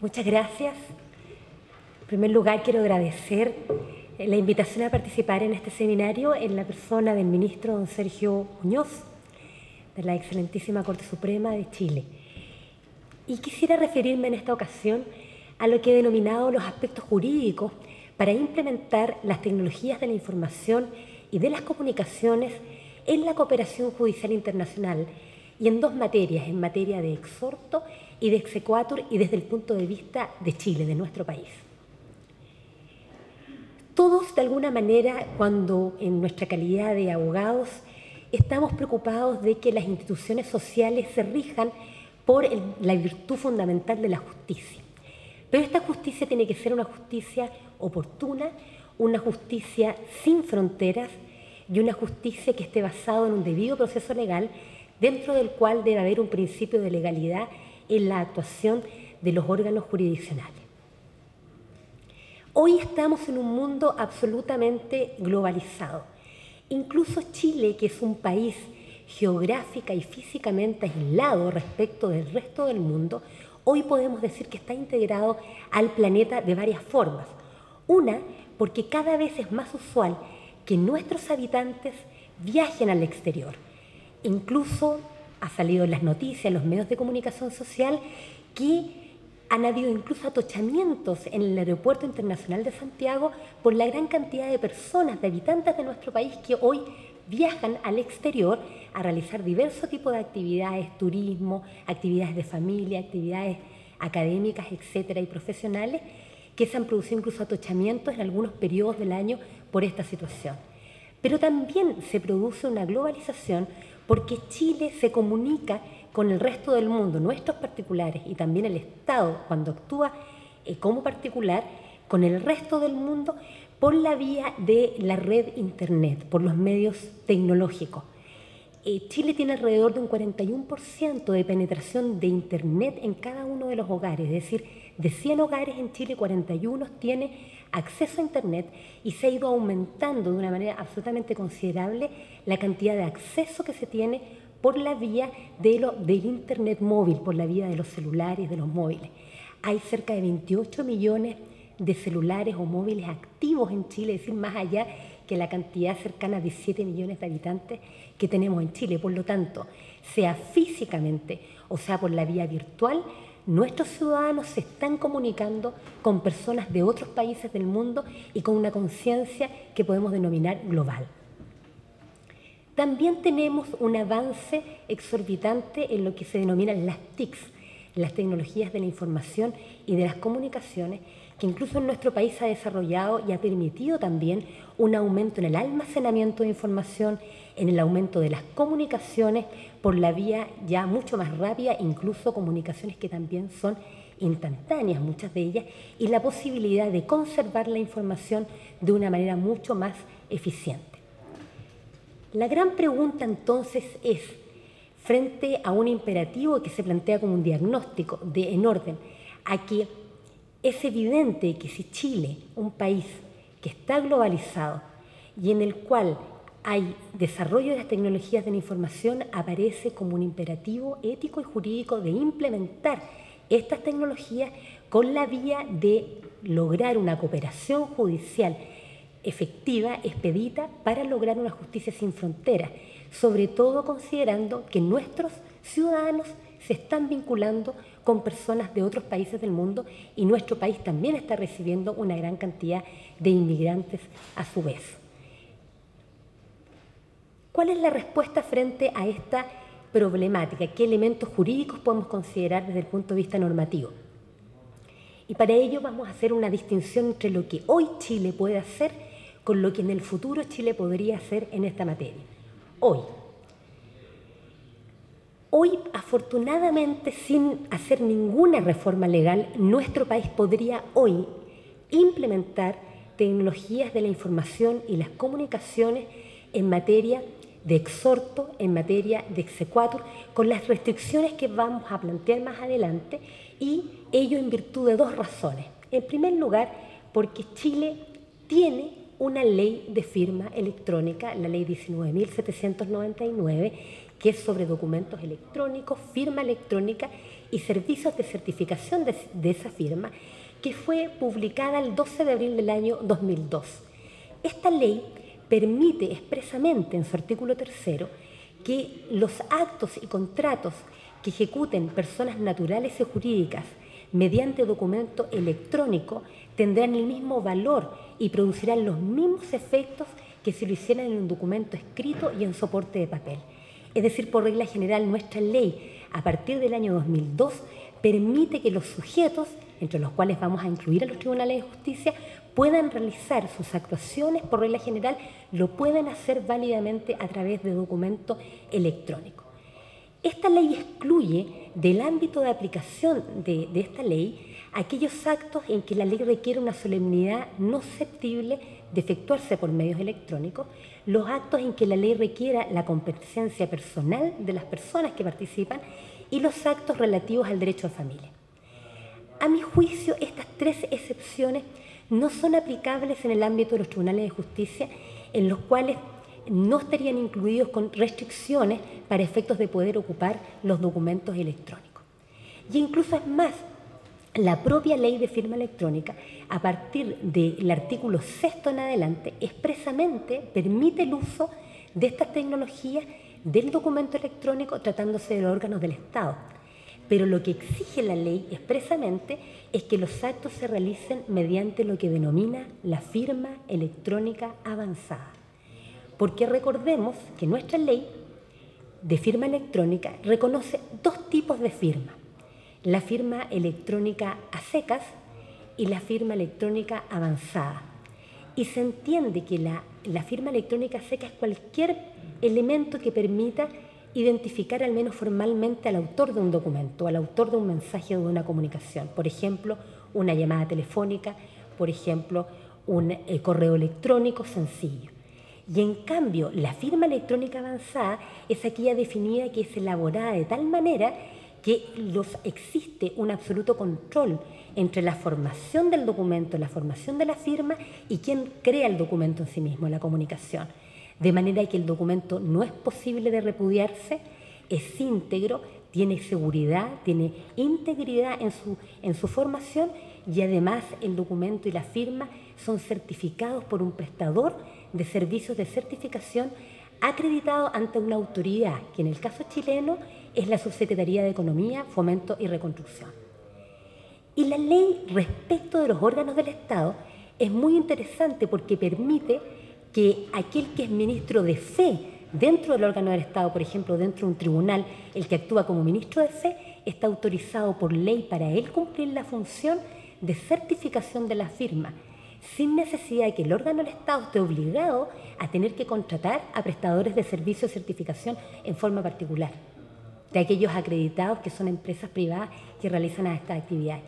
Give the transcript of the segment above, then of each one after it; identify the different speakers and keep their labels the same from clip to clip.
Speaker 1: Muchas gracias. En primer lugar, quiero agradecer la invitación a participar en este seminario en la persona del ministro don Sergio Muñoz, de la excelentísima Corte Suprema de Chile. Y quisiera referirme en esta ocasión a lo que he denominado los aspectos jurídicos para implementar las tecnologías de la información y de las comunicaciones en la cooperación judicial internacional, y en dos materias, en materia de exhorto y de exequatur, y desde el punto de vista de Chile, de nuestro país. Todos, de alguna manera, cuando en nuestra calidad de abogados, estamos preocupados de que las instituciones sociales se rijan por la virtud fundamental de la justicia. Pero esta justicia tiene que ser una justicia oportuna, una justicia sin fronteras y una justicia que esté basada en un debido proceso legal, dentro del cual debe haber un principio de legalidad en la actuación de los órganos jurisdiccionales. Hoy estamos en un mundo absolutamente globalizado. Incluso Chile, que es un país geográfica y físicamente aislado respecto del resto del mundo, hoy podemos decir que está integrado al planeta de varias formas. Una, porque cada vez es más usual que nuestros habitantes viajen al exterior. Incluso ha salido en las noticias, en los medios de comunicación social, que han habido incluso atochamientos en el Aeropuerto Internacional de Santiago por la gran cantidad de personas, de habitantes de nuestro país, que hoy viajan al exterior a realizar diversos tipos de actividades, turismo, actividades de familia, actividades académicas, etcétera, y profesionales, que se han producido incluso atochamientos en algunos periodos del año por esta situación. Pero también se produce una globalización porque Chile se comunica con el resto del mundo, nuestros particulares, y también el Estado, cuando actúa como particular, con el resto del mundo por la vía de la red Internet, por los medios tecnológicos. Chile tiene alrededor de un 41% de penetración de Internet en cada uno de los hogares, es decir, de 100 hogares en Chile, 41 tiene acceso a Internet, y se ha ido aumentando de una manera absolutamente considerable la cantidad de acceso que se tiene por la vía del Internet móvil, por la vía de los celulares, de los móviles. Hay cerca de 28 millones de celulares o móviles activos en Chile, es decir, más allá que la cantidad cercana a 17 millones de habitantes que tenemos en Chile. Por lo tanto, sea físicamente o sea por la vía virtual, nuestros ciudadanos se están comunicando con personas de otros países del mundo y con una conciencia que podemos denominar global. También tenemos un avance exorbitante en lo que se denominan las TICs, las tecnologías de la información y de las comunicaciones, que incluso en nuestro país ha desarrollado y ha permitido también un aumento en el almacenamiento de información, en el aumento de las comunicaciones por la vía ya mucho más rápida, incluso comunicaciones que también son instantáneas, muchas de ellas, y la posibilidad de conservar la información de una manera mucho más eficiente. La gran pregunta entonces es, frente a un imperativo que se plantea como un diagnóstico en orden a que es evidente que si Chile, un país que está globalizado y en el cual hay desarrollo de las tecnologías de la información, aparece como un imperativo ético y jurídico de implementar estas tecnologías con la vía de lograr una cooperación judicial efectiva, expedita, para lograr una justicia sin fronteras, sobre todo considerando que nuestros ciudadanos se están vinculando con personas de otros países del mundo y nuestro país también está recibiendo una gran cantidad de inmigrantes a su vez. ¿Cuál es la respuesta frente a esta problemática? ¿Qué elementos jurídicos podemos considerar desde el punto de vista normativo? Y para ello vamos a hacer una distinción entre lo que hoy Chile puede hacer con lo que en el futuro Chile podría hacer en esta materia. Hoy, afortunadamente, sin hacer ninguna reforma legal, nuestro país podría hoy implementar tecnologías de la información y las comunicaciones en materia de exhorto, en materia de exequatur, con las restricciones que vamos a plantear más adelante, y ello en virtud de dos razones. En primer lugar, porque Chile tiene una ley de firma electrónica, la ley 19.799, que es sobre documentos electrónicos, firma electrónica y servicios de certificación de esa firma, que fue publicada el 12 de abril del año 2002. Esta ley permite expresamente en su artículo 3 que los actos y contratos que ejecuten personas naturales y jurídicas mediante documento electrónico tendrán el mismo valor y producirán los mismos efectos que si lo hicieran en un documento escrito y en soporte de papel. Es decir, por regla general, nuestra ley, a partir del año 2002, permite que los sujetos, entre los cuales vamos a incluir a los tribunales de justicia, puedan realizar sus actuaciones, por regla general, lo pueden hacer válidamente a través de documento electrónico. Esta ley excluye del ámbito de aplicación de esta ley aquellos actos en que la ley requiere una solemnidad no susceptible de efectuarse por medios electrónicos, los actos en que la ley requiera la competencia personal de las personas que participan y los actos relativos al derecho de familia. A mi juicio, estas tres excepciones no son aplicables en el ámbito de los tribunales de justicia, en los cuales no estarían incluidos con restricciones para efectos de poder ocupar los documentos electrónicos. Y incluso es más, la propia ley de firma electrónica, a partir del artículo 6 en adelante, expresamente permite el uso de estas tecnologías del documento electrónico tratándose de los órganos del Estado. Pero lo que exige la ley expresamente es que los actos se realicen mediante lo que denomina la firma electrónica avanzada. Porque recordemos que nuestra ley de firma electrónica reconoce dos tipos de firma: la firma electrónica a secas y la firma electrónica avanzada. Y se entiende que la firma electrónica a secas es cualquier elemento que permita identificar al menos formalmente al autor de un documento, al autor de un mensaje o de una comunicación. Por ejemplo, una llamada telefónica, por ejemplo, un correo electrónico sencillo. Y en cambio, la firma electrónica avanzada es aquella definida que es elaborada de tal manera que existe un absoluto control entre la formación del documento, la formación de la firma y quien crea el documento en sí mismo, la comunicación. De manera que el documento no es posible de repudiarse, es íntegro, tiene seguridad, tiene integridad en su formación y además el documento y la firma son certificados por un prestador de servicios de certificación acreditado ante una autoridad, que en el caso chileno es la Subsecretaría de Economía, Fomento y Reconstrucción. Y la ley respecto de los órganos del Estado es muy interesante porque permite que aquel que es ministro de fe dentro del órgano del Estado, por ejemplo, dentro de un tribunal, el que actúa como ministro de fe, está autorizado por ley para él cumplir la función de certificación de la firma, sin necesidad de que el órgano del Estado esté obligado a tener que contratar a prestadores de servicios de certificación en forma particular, de aquellos acreditados que son empresas privadas que realizan estas actividades.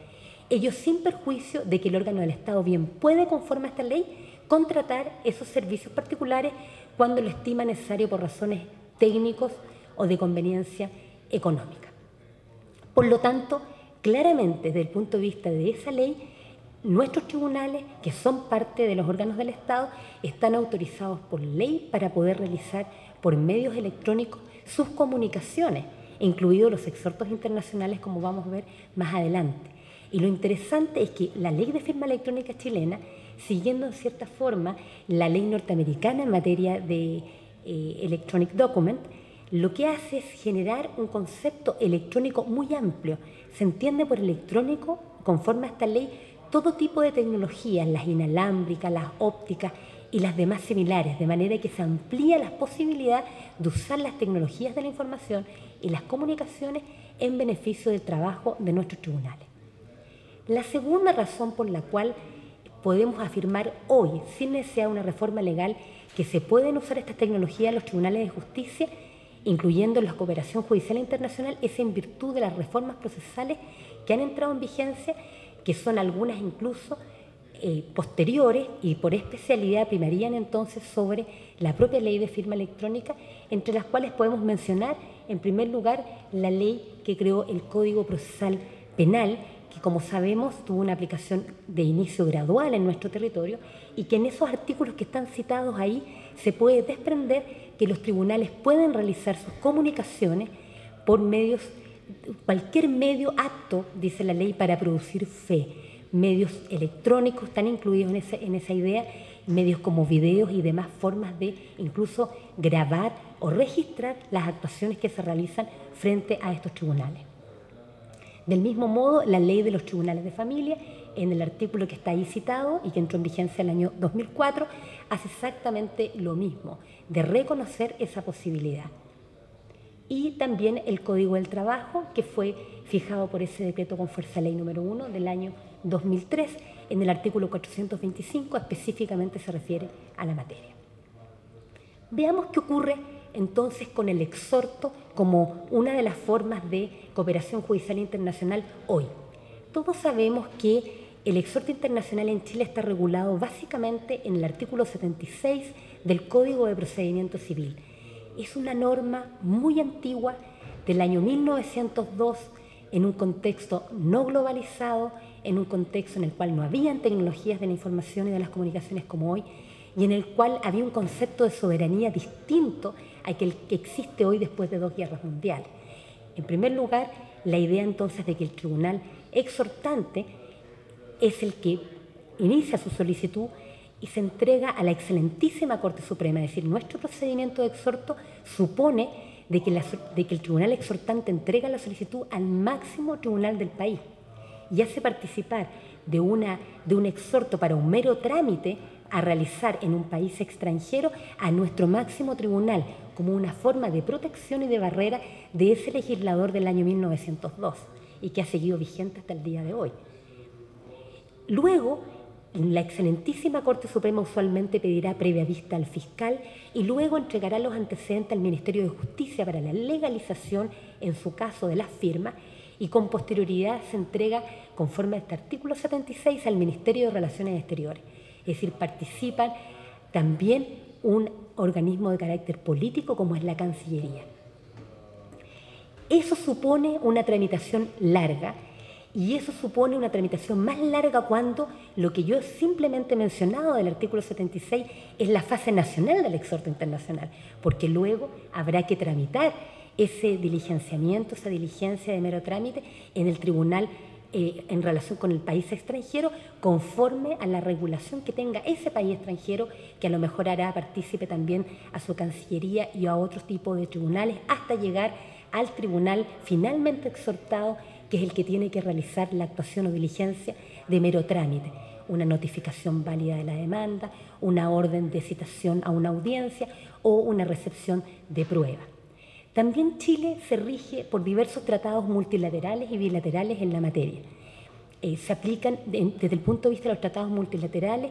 Speaker 1: Ellos, sin perjuicio de que el órgano del Estado bien puede, conforme a esta ley, contratar esos servicios particulares cuando lo estima necesario por razones técnicos o de conveniencia económica. Por lo tanto, claramente desde el punto de vista de esa ley, nuestros tribunales, que son parte de los órganos del Estado, están autorizados por ley para poder realizar por medios electrónicos sus comunicaciones, incluidos los exhortos internacionales, como vamos a ver más adelante. Y lo interesante es que la ley de firma electrónica chilena, siguiendo en cierta forma la ley norteamericana en materia de electronic document, lo que hace es generar un concepto electrónico muy amplio. Se entiende por electrónico, conforme a esta ley, todo tipo de tecnologías, las inalámbricas, las ópticas y las demás similares, de manera que se amplía la posibilidad de usar las tecnologías de la información y las comunicaciones en beneficio del trabajo de nuestros tribunales. La segunda razón por la cual podemos afirmar hoy, sin necesidad de una reforma legal, que se pueden usar estas tecnologías en los tribunales de justicia, incluyendo la cooperación judicial internacional, es en virtud de las reformas procesales que han entrado en vigencia, que son algunas incluso posteriores y por especialidad primarían entonces sobre la propia ley de firma electrónica, entre las cuales podemos mencionar, en primer lugar, la ley que creó el Código Procesal Penal, que como sabemos tuvo una aplicación de inicio gradual en nuestro territorio y que en esos artículos que están citados ahí se puede desprender que los tribunales pueden realizar sus comunicaciones por medios, cualquier medio apto, dice la ley, para producir fe. Medios electrónicos están incluidos en esa idea, medios como videos y demás formas de incluso grabar o registrar las actuaciones que se realizan frente a estos tribunales. Del mismo modo, la ley de los tribunales de familia, en el artículo que está ahí citado y que entró en vigencia el año 2004, hace exactamente lo mismo, de reconocer esa posibilidad. Y también el Código del Trabajo, que fue fijado por ese decreto con fuerza ley número 1 del año 2003, en el artículo 425 específicamente se refiere a la materia. Veamos qué ocurre entonces con el exhorto como una de las formas de cooperación judicial internacional hoy. Todos sabemos que el exhorto internacional en Chile está regulado básicamente en el artículo 76 del Código de Procedimiento Civil. Es una norma muy antigua del año 1902, en un contexto no globalizado, en un contexto en el cual no habían tecnologías de la información y de las comunicaciones como hoy, y en el cual había un concepto de soberanía distinto al que existe hoy después de 2 guerras mundiales. En primer lugar, la idea entonces de que el tribunal exhortante es el que inicia su solicitud y se entrega a la excelentísima Corte Suprema. Es decir, nuestro procedimiento de exhorto supone de que el tribunal exhortante entrega la solicitud al máximo tribunal del país y hace participar de un exhorto para un mero trámite a realizar en un país extranjero a nuestro máximo tribunal como una forma de protección y de barrera de ese legislador del año 1902 y que ha seguido vigente hasta el día de hoy. Luego, la excelentísima Corte Suprema usualmente pedirá previa vista al fiscal y luego entregará los antecedentes al Ministerio de Justicia para la legalización, en su caso, de las firmas, y con posterioridad se entrega, conforme a este artículo 76, al Ministerio de Relaciones Exteriores. Es decir, participan también un organismo de carácter político como es la Cancillería. Eso supone una tramitación larga y eso supone una tramitación más larga cuando lo que yo simplemente he mencionado del artículo 76 es la fase nacional del exhorto internacional, porque luego habrá que tramitar ese diligenciamiento, esa diligencia de mero trámite en el tribunal en relación con el país extranjero, conforme a la regulación que tenga ese país extranjero, que a lo mejor hará partícipe también a su Cancillería y a otros tipos de tribunales, hasta llegar al tribunal finalmente exhortado, que es el que tiene que realizar la actuación o diligencia de mero trámite, una notificación válida de la demanda, una orden de citación a una audiencia o una recepción de prueba. También Chile se rige por diversos tratados multilaterales y bilaterales en la materia. Se aplican desde el punto de vista de los tratados multilaterales,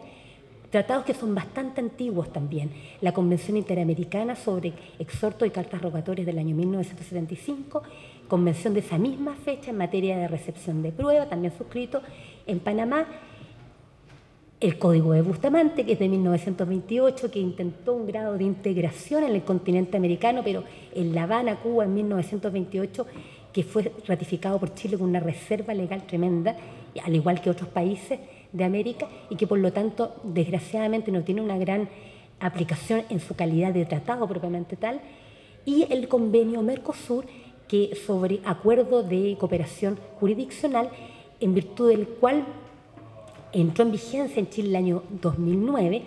Speaker 1: tratados que son bastante antiguos también. La Convención Interamericana sobre Exhortos y Cartas Rogatorias del año 1975, convención de esa misma fecha en materia de recepción de prueba, también suscrito en Panamá. El Código de Bustamante, que es de 1928, que intentó un grado de integración en el continente americano, pero en La Habana, Cuba, en 1928, que fue ratificado por Chile con una reserva legal tremenda, al igual que otros países de América, y que por lo tanto, desgraciadamente, no tiene una gran aplicación en su calidad de tratado propiamente tal, y el convenio Mercosur, que sobre acuerdo de cooperación jurisdiccional, en virtud del cual entró en vigencia en Chile el año 2009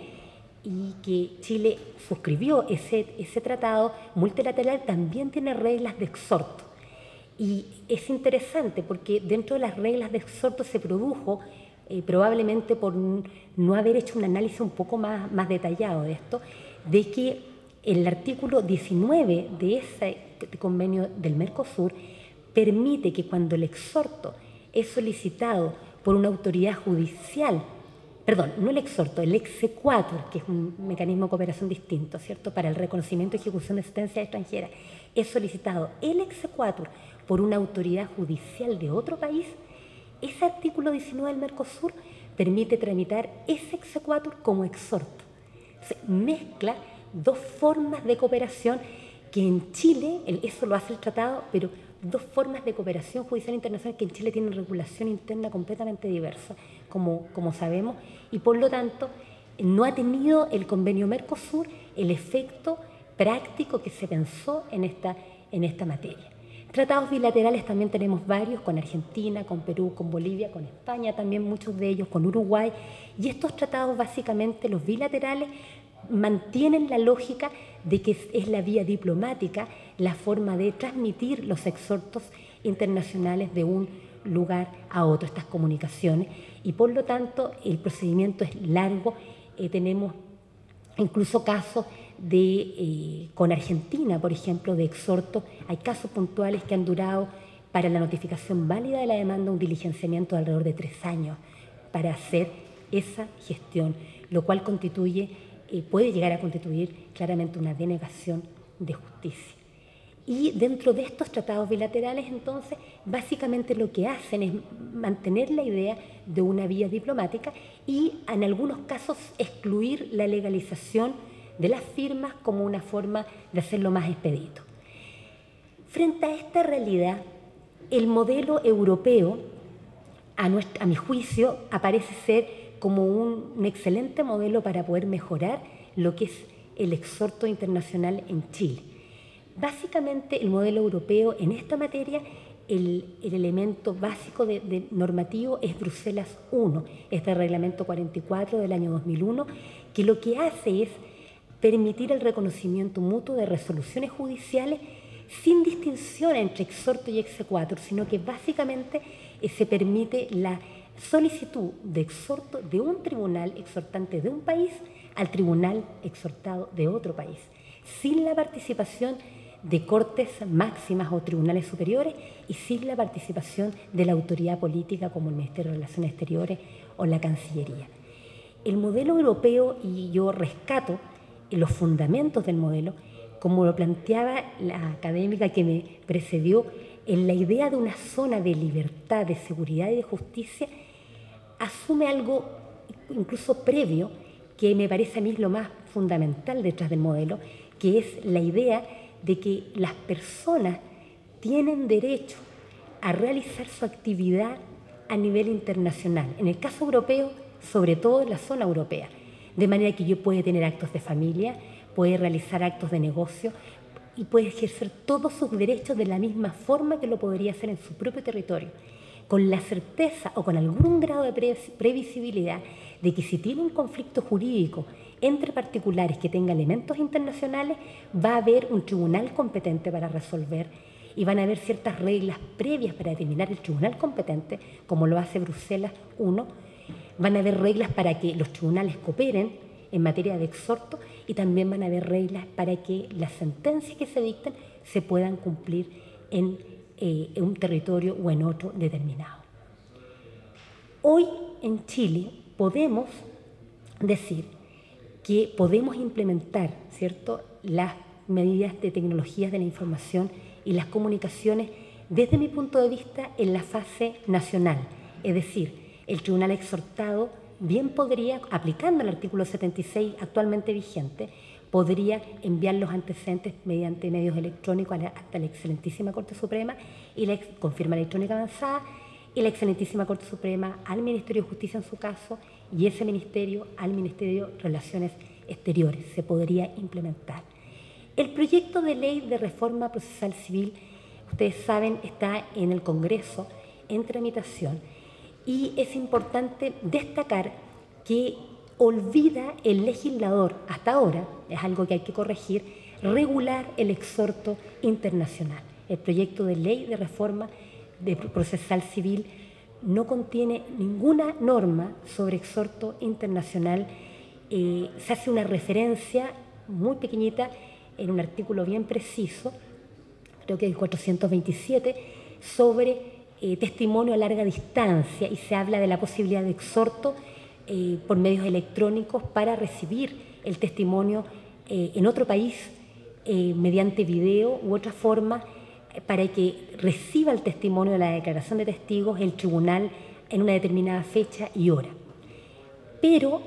Speaker 1: y que Chile suscribió ese tratado multilateral, también tiene reglas de exhorto. Y es interesante porque dentro de las reglas de exhorto se produjo, probablemente por no haber hecho un análisis un poco más detallado de esto, de que el artículo 19 de ese convenio del Mercosur permite que cuando el exhorto es solicitado por una autoridad judicial, perdón, no el exhorto, el exequatur, que es un mecanismo de cooperación distinto, ¿cierto?, para el reconocimiento y ejecución de sentencias extranjeras, es solicitado el exequatur por una autoridad judicial de otro país, ese artículo 19 del Mercosur permite tramitar ese exequatur como exhorto. Se mezcla dos formas de cooperación que en Chile, eso lo hace el tratado, pero dos formas de cooperación judicial internacional que en Chile tienen regulación interna completamente diversa, como sabemos, y por lo tanto no ha tenido el convenio Mercosur el efecto práctico que se pensó en esta materia. Tratados bilaterales también tenemos varios, con Argentina, con Perú, con Bolivia, con España también, muchos de ellos, con Uruguay, y estos tratados básicamente, los bilaterales, mantienen la lógica de que es la vía diplomática la forma de transmitir los exhortos internacionales de un lugar a otro, estas comunicaciones, y por lo tanto el procedimiento es largo. Tenemos incluso casos con Argentina, por ejemplo, de exhortos. Hay casos puntuales que han durado para la notificación válida de la demanda un diligenciamiento de alrededor de 3 años para hacer esa gestión, lo cual puede llegar a constituir claramente una denegación de justicia. Y dentro de estos tratados bilaterales, entonces, básicamente lo que hacen es mantener la idea de una vía diplomática y, en algunos casos, excluir la legalización de las firmas como una forma de hacerlo más expedito. Frente a esta realidad, el modelo europeo, a mi juicio, aparece ser como un excelente modelo para poder mejorar lo que es el exhorto internacional en Chile. Básicamente, el modelo europeo en esta materia, el elemento básico de normativo es Bruselas I, este reglamento 44 del año 2001, que lo que hace es permitir el reconocimiento mutuo de resoluciones judiciales sin distinción entre exhorto y exequatur, sino que básicamente se permite la solicitud de exhorto de un tribunal exhortante de un país al tribunal exhortado de otro país, sin la participación de cortes máximas o tribunales superiores y sin la participación de la autoridad política como el Ministerio de Relaciones Exteriores o la Cancillería. El modelo europeo, y yo rescato los fundamentos del modelo, como lo planteaba la académica que me precedió, en la idea de una zona de libertad, de seguridad y de justicia, asume algo incluso previo que me parece a mí lo más fundamental detrás del modelo, que es la idea de que las personas tienen derecho a realizar su actividad a nivel internacional. En el caso europeo, sobre todo en la zona europea, de manera que yo pueda tener actos de familia, puede realizar actos de negocio y puede ejercer todos sus derechos de la misma forma que lo podría hacer en su propio territorio, con la certeza o con algún grado de previsibilidad de que si tiene un conflicto jurídico entre particulares que tenga elementos internacionales, va a haber un tribunal competente para resolver y van a haber ciertas reglas previas para determinar el tribunal competente, como lo hace Bruselas I. Van a haber reglas para que los tribunales cooperen en materia de exhorto y también van a haber reglas para que las sentencias que se dicten se puedan cumplir en un territorio o en otro determinado. Hoy en Chile podemos decir que podemos implementar, ¿cierto?, las medidas de tecnologías de la información y las comunicaciones desde mi punto de vista en la fase nacional, es decir, el tribunal exhortado bien podría, aplicando el artículo 76 actualmente vigente, podría enviar los antecedentes mediante medios electrónicos hasta la excelentísima Corte Suprema y la confirma electrónica avanzada y la excelentísima Corte Suprema al Ministerio de Justicia en su caso y ese ministerio al Ministerio de Relaciones Exteriores. Se podría implementar. El proyecto de ley de reforma procesal civil, ustedes saben, está en el Congreso en tramitación y es importante destacar que olvida el legislador, hasta ahora, es algo que hay que corregir, regular el exhorto internacional. El proyecto de ley de reforma procesal civil no contiene ninguna norma sobre exhorto internacional. Se hace una referencia muy pequeñita en un artículo bien preciso, creo que es el 427, sobre testimonio a larga distancia y se habla de la posibilidad de exhorto por medios electrónicos para recibir el testimonio en otro país mediante video u otra forma para que reciba el testimonio de la declaración de testigos el tribunal en una determinada fecha y hora. Pero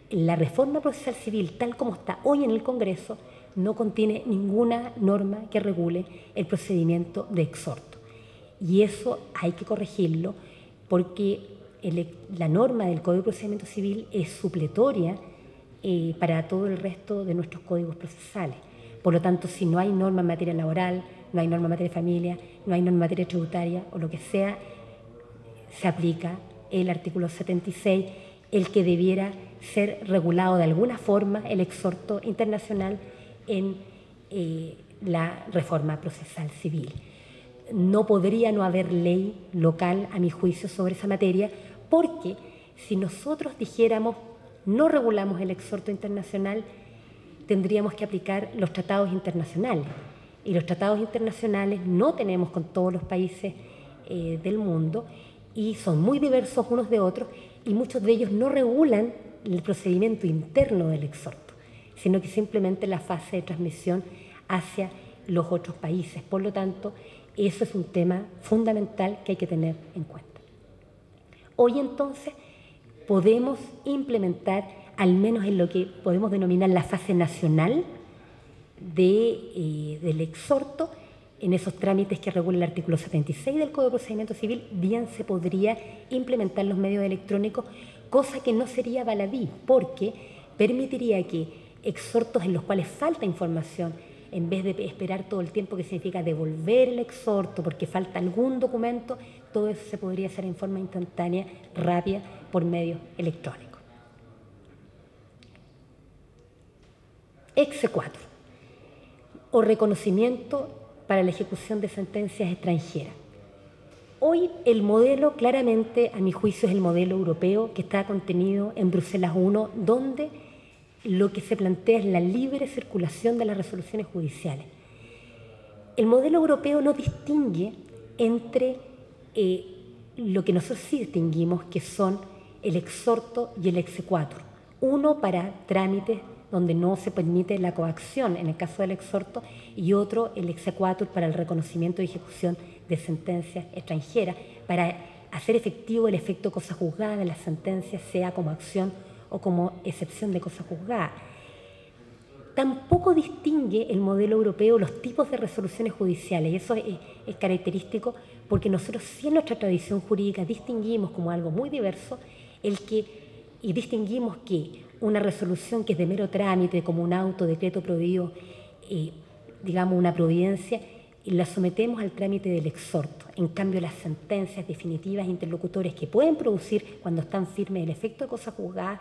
Speaker 1: la reforma procesal civil, tal como está hoy en el Congreso, no contiene ninguna norma que regule el procedimiento de exhorto. Y eso hay que corregirlo porque la norma del Código de Procedimiento Civil es supletoria para todo el resto de nuestros códigos procesales. Por lo tanto, si no hay norma en materia laboral, no hay norma en materia de familia, no hay norma en materia tributaria o lo que sea, se aplica el artículo 76, el que debiera ser regulado de alguna forma el exhorto internacional en la reforma procesal civil. No podría no haber ley local, a mi juicio, sobre esa materia, porque si nosotros dijéramos no regulamos el exhorto internacional, tendríamos que aplicar los tratados internacionales. Y los tratados internacionales no tenemos con todos los países del mundo y son muy diversos unos de otros y muchos de ellos no regulan el procedimiento interno del exhorto, sino que simplemente la fase de transmisión hacia los otros países. Por lo tanto, eso es un tema fundamental que hay que tener en cuenta. Hoy entonces podemos implementar, al menos en lo que podemos denominar la fase nacional del exhorto, en esos trámites que regula el artículo 76 del Código de Procedimiento Civil, bien se podría implementar los medios electrónicos, cosa que no sería baladí, porque permitiría que exhortos en los cuales falta información, en vez de esperar todo el tiempo que significa devolver el exhorto porque falta algún documento, todo eso se podría hacer en forma instantánea, rápida, por medios electrónicos. Exequatur, o reconocimiento para la ejecución de sentencias extranjeras. Hoy el modelo, claramente, a mi juicio, es el modelo europeo que está contenido en Bruselas I, donde lo que se plantea es la libre circulación de las resoluciones judiciales. El modelo europeo no distingue entre lo que nosotros sí distinguimos, que son el exhorto y el exequatur. Uno para trámites donde no se permite la coacción en el caso del exhorto, y otro, el exequatur, para el reconocimiento y ejecución de sentencias extranjeras, para hacer efectivo el efecto cosa juzgada de las sentencias, sea como acción o como excepción de cosa juzgada. Tampoco distingue el modelo europeo los tipos de resoluciones judiciales. Eso es característico porque nosotros sí en nuestra tradición jurídica distinguimos como algo muy diverso y distinguimos que una resolución que es de mero trámite, como un auto, decreto prohibido, digamos una providencia, y la sometemos al trámite del exhorto. En cambio, las sentencias definitivas interlocutores que pueden producir cuando están firmes el efecto de cosa juzgada,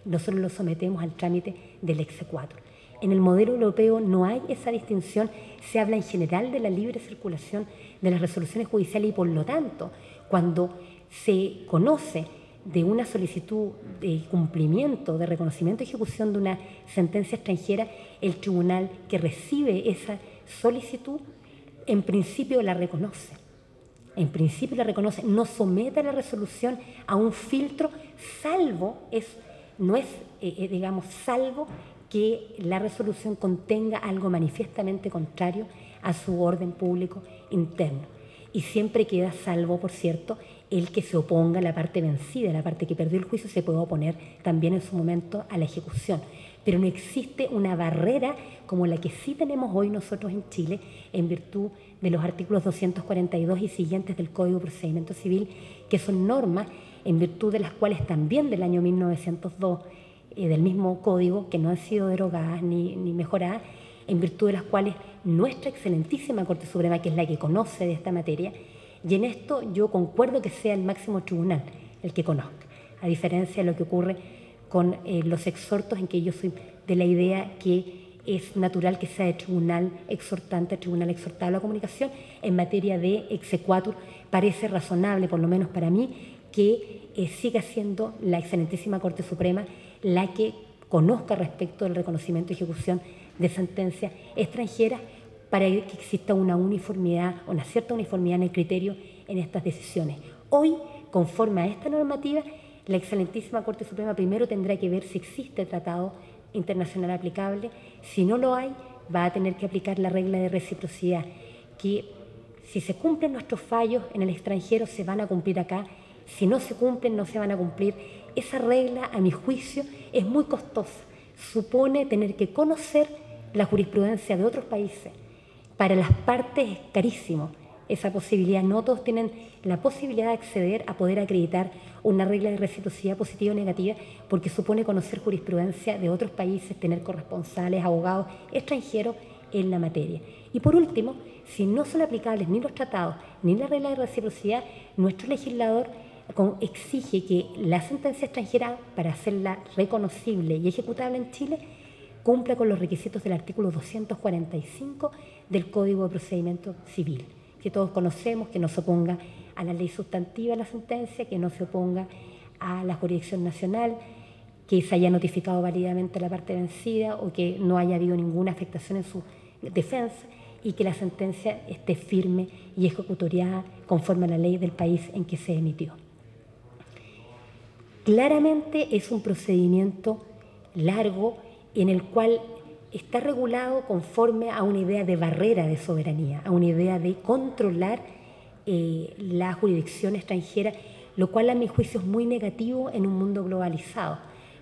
Speaker 1: nosotros lo sometemos al trámite del exequatur. En el modelo europeo no hay esa distinción, se habla en general de la libre circulación de las resoluciones judiciales y por lo tanto, cuando se conoce de una solicitud de cumplimiento, de reconocimiento y ejecución de una sentencia extranjera, el tribunal que recibe esa solicitud en principio la reconoce. En principio la reconoce, no somete la resolución a un filtro, salvo que la resolución contenga algo manifiestamente contrario a su orden público interno. Y siempre queda salvo, por cierto, el que se oponga a la parte vencida, la parte que perdió el juicio se puede oponer también en su momento a la ejecución. Pero no existe una barrera como la que sí tenemos hoy nosotros en Chile en virtud de los artículos 242 y siguientes del Código de Procedimiento Civil, que son normas en virtud de las cuales también del año 1902, del mismo código, que no han sido derogadas ni mejoradas, en virtud de las cuales nuestra excelentísima Corte Suprema, que es la que conoce de esta materia, y en esto yo concuerdo que sea el máximo tribunal el que conozca, a diferencia de lo que ocurre con los exhortos, en que yo soy de la idea que es natural que sea de tribunal exhortante, tribunal exhortado a la comunicación. En materia de exequatur parece razonable, por lo menos para mí, que siga siendo la excelentísima Corte Suprema la que conozca respecto del reconocimiento y ejecución de sentencias extranjeras, para que exista una uniformidad, una cierta uniformidad en el criterio en estas decisiones. Hoy, conforme a esta normativa, la excelentísima Corte Suprema primero tendrá que ver si existe tratado internacional aplicable. Si no lo hay, va a tener que aplicar la regla de reciprocidad, que si se cumplen nuestros fallos en el extranjero, se van a cumplir acá. Si no se cumplen, no se van a cumplir. Esa regla, a mi juicio, es muy costosa. Supone tener que conocer la jurisprudencia de otros países. Para las partes es carísimo esa posibilidad. No todos tienen la posibilidad de acceder a poder acreditar una regla de reciprocidad positiva o negativa, porque supone conocer jurisprudencia de otros países, tener corresponsales, abogados extranjeros en la materia. Y por último, si no son aplicables ni los tratados ni la regla de reciprocidad, nuestro legislador exige que la sentencia extranjera, para hacerla reconocible y ejecutable en Chile, cumpla con los requisitos del artículo 245 del Código de Procedimiento Civil, que todos conocemos, que no se oponga a la ley sustantiva de la sentencia, que no se oponga a la jurisdicción nacional, que se haya notificado válidamente a la parte vencida o que no haya habido ninguna afectación en su defensa y que la sentencia esté firme y ejecutoriada conforme a la ley del país en que se emitió. Claramente es un procedimiento largo en el cual está regulado conforme a una idea de barrera de soberanía, a una idea de controlar la jurisdicción extranjera, lo cual a mi juicio es muy negativo en un mundo globalizado,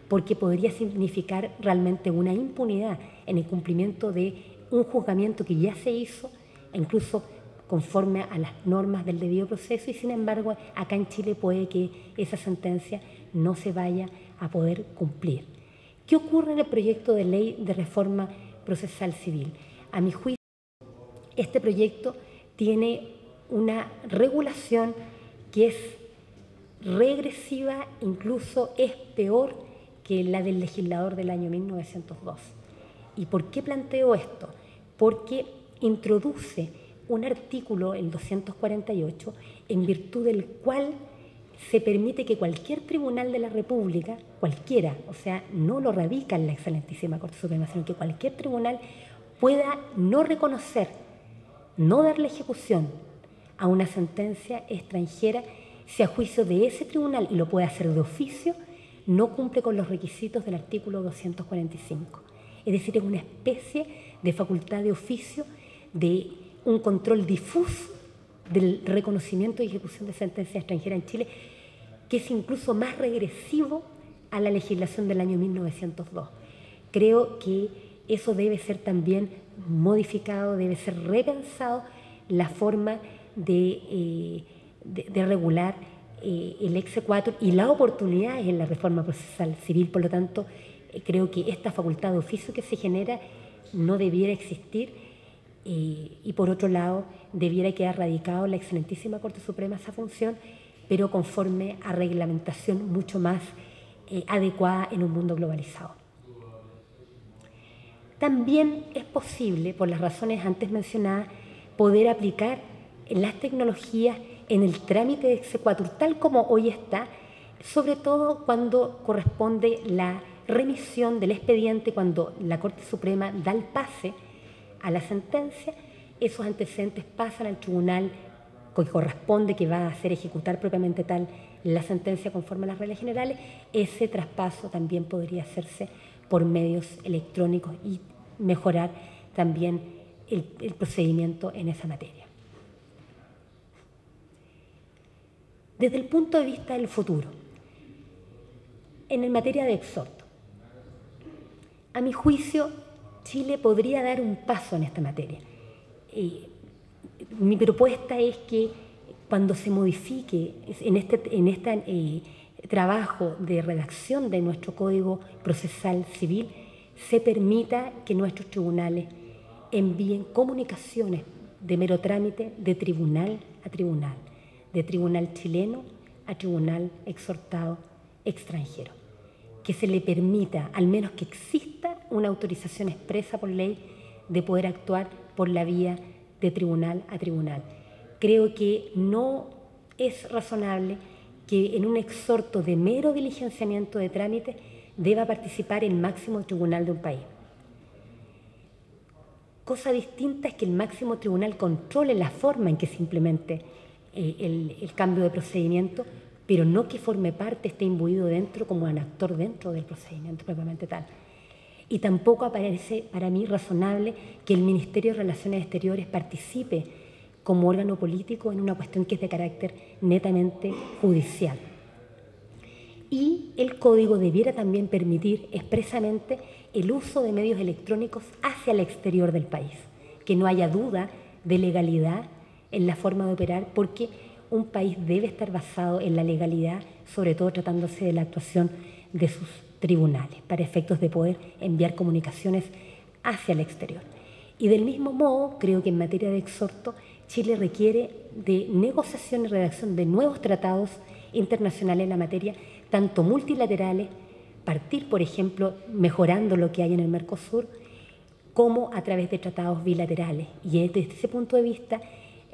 Speaker 1: porque podría significar realmente una impunidad en el cumplimiento de un juzgamiento que ya se hizo, incluso conforme a las normas del debido proceso, y sin embargo acá en Chile puede que esa sentencia no se vaya a poder cumplir. ¿Qué ocurre en el proyecto de ley de reforma procesal civil? A mi juicio, este proyecto tiene una regulación que es regresiva, incluso es peor que la del legislador del año 1902. ¿Y por qué planteo esto? Porque introduce un artículo, el 248, en virtud del cual se permite que cualquier tribunal de la República, cualquiera, o sea, no lo radica en la excelentísima Corte Suprema, sino que cualquier tribunal pueda no reconocer, no darle ejecución a una sentencia extranjera si a juicio de ese tribunal, y lo puede hacer de oficio, no cumple con los requisitos del artículo 245. Es decir, es una especie de facultad de oficio, de un control difuso del reconocimiento y ejecución de sentencias extranjeras en Chile, que es incluso más regresivo a la legislación del año 1902. Creo que eso debe ser también modificado, debe ser repensado la forma de regular el exequatur y las oportunidades en la reforma procesal civil. Por lo tanto, creo que esta facultad de oficio que se genera no debiera existir y por otro lado debiera quedar radicado en la excelentísima Corte Suprema esa función, pero conforme a reglamentación mucho más adecuada en un mundo globalizado. También es posible, por las razones antes mencionadas, poder aplicar las tecnologías en el trámite de exequatur tal como hoy está, sobre todo cuando corresponde la remisión del expediente, cuando la Corte Suprema da el pase a la sentencia, esos antecedentes pasan al tribunal que corresponde, que va a hacer ejecutar propiamente tal la sentencia conforme a las reglas generales. Ese traspaso también podría hacerse por medios electrónicos y mejorar también el procedimiento en esa materia. Desde el punto de vista del futuro, en materia de exhorto, a mi juicio, Chile podría dar un paso en esta materia. Mi propuesta es que cuando se modifique en este trabajo de redacción de nuestro Código Procesal Civil, se permita que nuestros tribunales envíen comunicaciones de mero trámite de tribunal a tribunal, de tribunal chileno a tribunal exhortado extranjero. Que se le permita, al menos que exista una autorización expresa por ley de poder actuar por la vía de tribunal a tribunal. Creo que no es razonable que en un exhorto de mero diligenciamiento de trámite deba participar el máximo tribunal de un país. Cosa distinta es que el máximo tribunal controle la forma en que se implemente el cambio de procedimiento, pero no que forme parte, esté imbuido dentro como un actor dentro del procedimiento propiamente tal. Y tampoco aparece para mí razonable que el Ministerio de Relaciones Exteriores participe como órgano político en una cuestión que es de carácter netamente judicial. Y el Código debiera también permitir expresamente el uso de medios electrónicos hacia el exterior del país, que no haya duda de legalidad en la forma de operar, porque un país debe estar basado en la legalidad, sobre todo tratándose de la actuación de sus tribunales, para efectos de poder enviar comunicaciones hacia el exterior. Y del mismo modo, creo que en materia de exhorto, Chile requiere de negociación y redacción de nuevos tratados internacionales en la materia, tanto multilaterales, partir, por ejemplo, mejorando lo que hay en el Mercosur, como a través de tratados bilaterales. Y desde ese punto de vista,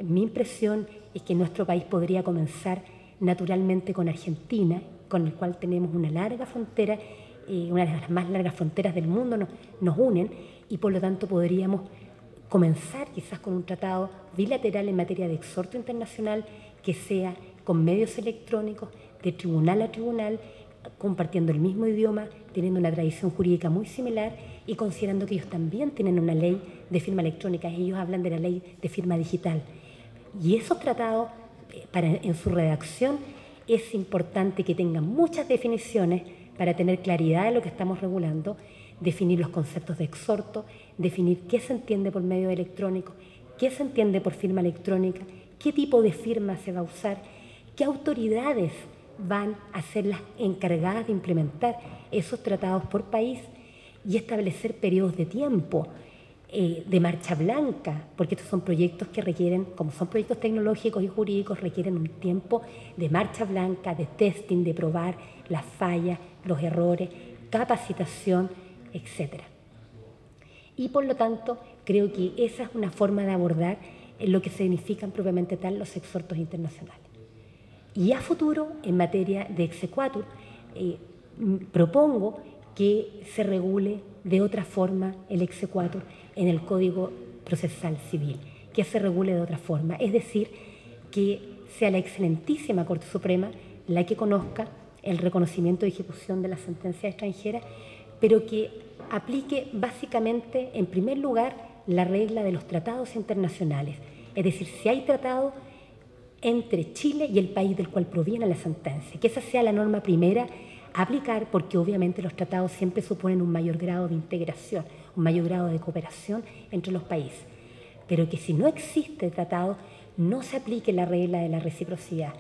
Speaker 1: mi impresión es que nuestro país podría comenzar naturalmente con Argentina, con el cual tenemos una larga frontera, una de las más largas fronteras del mundo nos unen, y por lo tanto podríamos comenzar quizás con un tratado bilateral en materia de exhorto internacional que sea con medios electrónicos, de tribunal a tribunal, compartiendo el mismo idioma, teniendo una tradición jurídica muy similar y considerando que ellos también tienen una ley de firma electrónica. Ellos hablan de la ley de firma digital. Y esos tratados, en su redacción, es importante que tengan muchas definiciones para tener claridad de lo que estamos regulando, definir los conceptos de exhorto, definir qué se entiende por medio electrónico, qué se entiende por firma electrónica, qué tipo de firma se va a usar, qué autoridades van a ser las encargadas de implementar esos tratados por país y establecer periodos de tiempo de marcha blanca, porque estos son proyectos que requieren, como son proyectos tecnológicos y jurídicos, requieren un tiempo de marcha blanca, de testing, de probar las fallas, los errores, capacitación, etc. Y por lo tanto, creo que esa es una forma de abordar lo que significan propiamente tal los exhortos internacionales. Y a futuro, en materia de exequatur, propongo que se regule de otra forma el exequatur en el Código Procesal Civil, que se regule de otra forma, es decir, que sea la excelentísima Corte Suprema la que conozca el reconocimiento y ejecución de las sentencias extranjeras, pero que aplique básicamente, en primer lugar, la regla de los tratados internacionales, es decir, si hay tratado entre Chile y el país del cual proviene la sentencia, que esa sea la norma primera a aplicar, porque obviamente los tratados siempre suponen un mayor grado de integración, un mayor grado de cooperación entre los países, pero que si no existe tratado no se aplique la regla de la reciprocidad,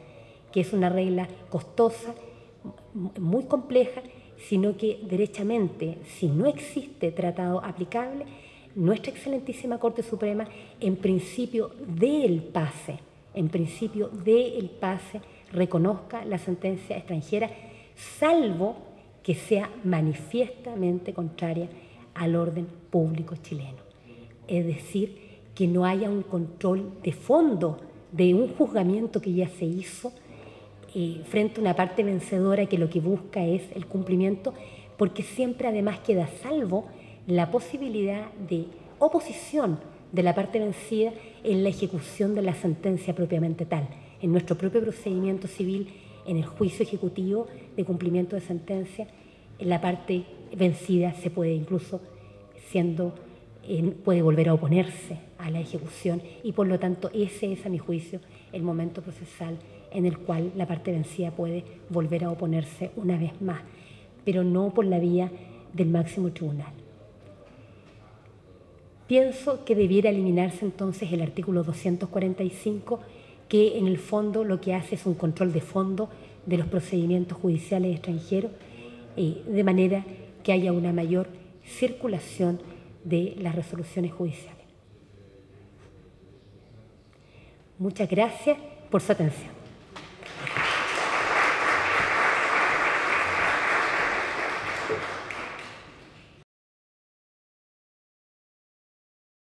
Speaker 1: que es una regla costosa, muy compleja, sino que derechamente, si no existe tratado aplicable, nuestra excelentísima Corte Suprema, en principio del pase, reconozca la sentencia extranjera, salvo que sea manifiestamente contraria al orden público chileno. Es decir, que no haya un control de fondo de un juzgamiento que ya se hizo frente a una parte vencedora que lo que busca es el cumplimiento, porque siempre además queda salvo la posibilidad de oposición de la parte vencida en la ejecución de la sentencia propiamente tal. En nuestro propio procedimiento civil, en el juicio ejecutivo de cumplimiento de sentencia, la parte vencida se puede incluso puede volver a oponerse a la ejecución y por lo tanto ese es, a mi juicio, el momento procesal en el cual la parte vencida puede volver a oponerse una vez más, pero no por la vía del máximo tribunal. Pienso que debiera eliminarse entonces el artículo 245, que en el fondo lo que hace es un control de fondo de los procedimientos judiciales extranjeros, de manera que haya una mayor circulación de las resoluciones judiciales. Muchas gracias por su atención.